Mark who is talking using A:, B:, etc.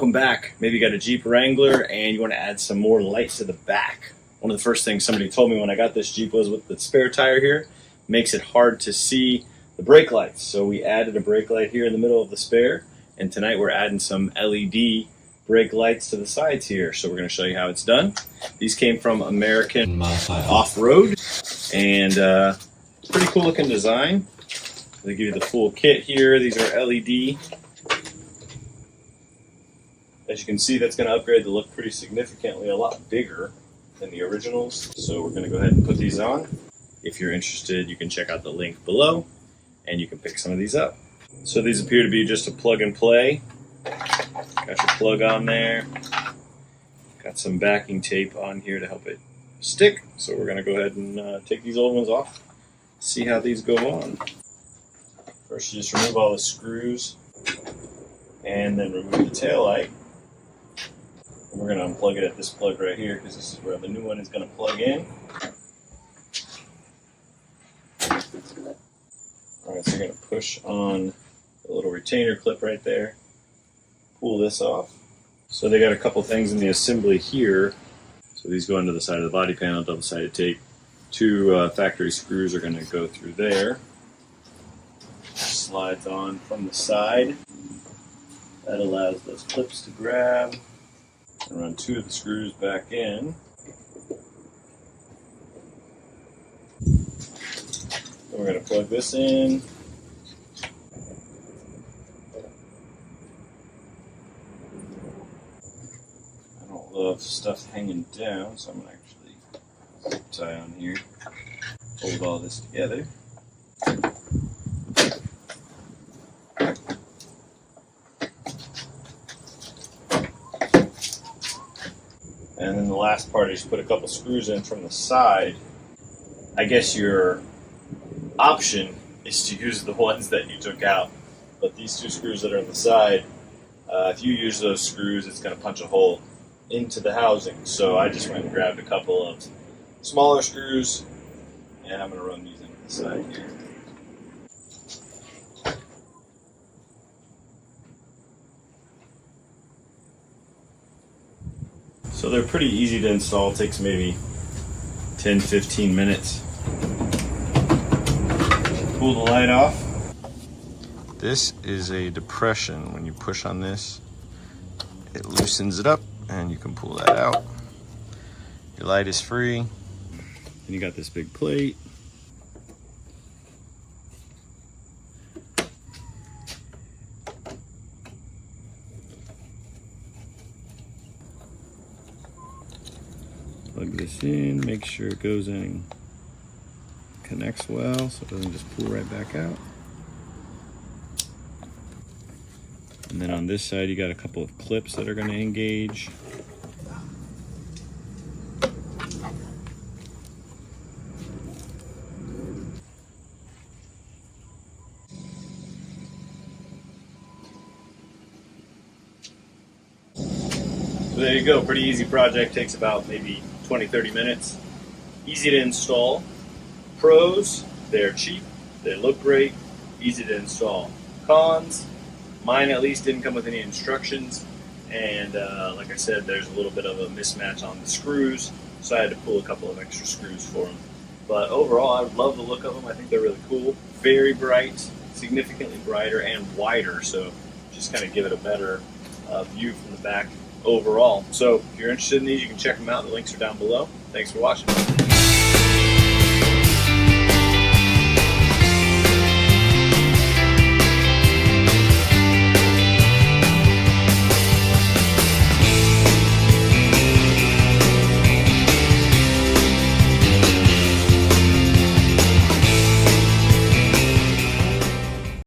A: Welcome back. Maybe you got a Jeep Wrangler and you want to add some more lights to the back. One of the first things somebody told me when I got this Jeep was with the spare tire here, makes it hard to see the brake lights. So we added a brake light here in the middle of the spare, and tonight we're adding some LED brake lights to the sides here. So we're going to show you how it's done. These came from American Off-Road, and pretty cool looking design. They give you the full kit here. These are LED. As you can see, that's going to upgrade the look pretty significantly, a lot bigger than the originals. So we're going to go ahead and put these on. If you're interested, you can check out the link below and you can pick some of these up. So these appear to be just a plug and play. Got your plug on there. Got some backing tape on here to help it stick. So we're going to go ahead and take these old ones off, see how these go on. First, you just remove all the screws and then remove the tail light. We're going to unplug it at this plug right here because this is where the new one is going to plug in. Alright, so you're going to push on the little retainer clip right there. Pull this off. So they got a couple things in the assembly here. So these go into the side of the body panel, double-sided tape. Two factory screws are going to go through there. Slides on from the side. That allows those clips to grab. And run two of the screws back in. Then we're going to plug this in. I don't love stuff hanging down, so I'm going to actually zip tie on here. Hold all this together. And then the last part is put a couple screws in from the side. I guess your option is to use the ones that you took out. But these two screws that are on the side, if you use those screws, it's going to punch a hole into the housing. So I just went and grabbed a couple of smaller screws, and I'm going to run these into the side here. So they're pretty easy to install, takes maybe 10-15 minutes. Pull the light off. This is a depression. When you push on this, it loosens it up and you can pull that out. Your light is free. And you got this big plate. Plug this in, make sure it goes in and connects well so it doesn't just pull right back out. And then on this side you got a couple of clips that are going to engage. So there you go, pretty easy project, takes about maybe 20-30 minutes. Easy to install. Pros, they're cheap, they look great, easy to install. Cons, mine at least didn't come with any instructions, and like I said, there's a little bit of a mismatch on the screws, so I had to pull a couple of extra screws for them. But overall, I love the look of them. I think they're really cool. Very bright, significantly brighter and wider, so just kind of give it a better view from the back overall. So if you're interested in these, you can check them out. The links are down below. Thanks for watching.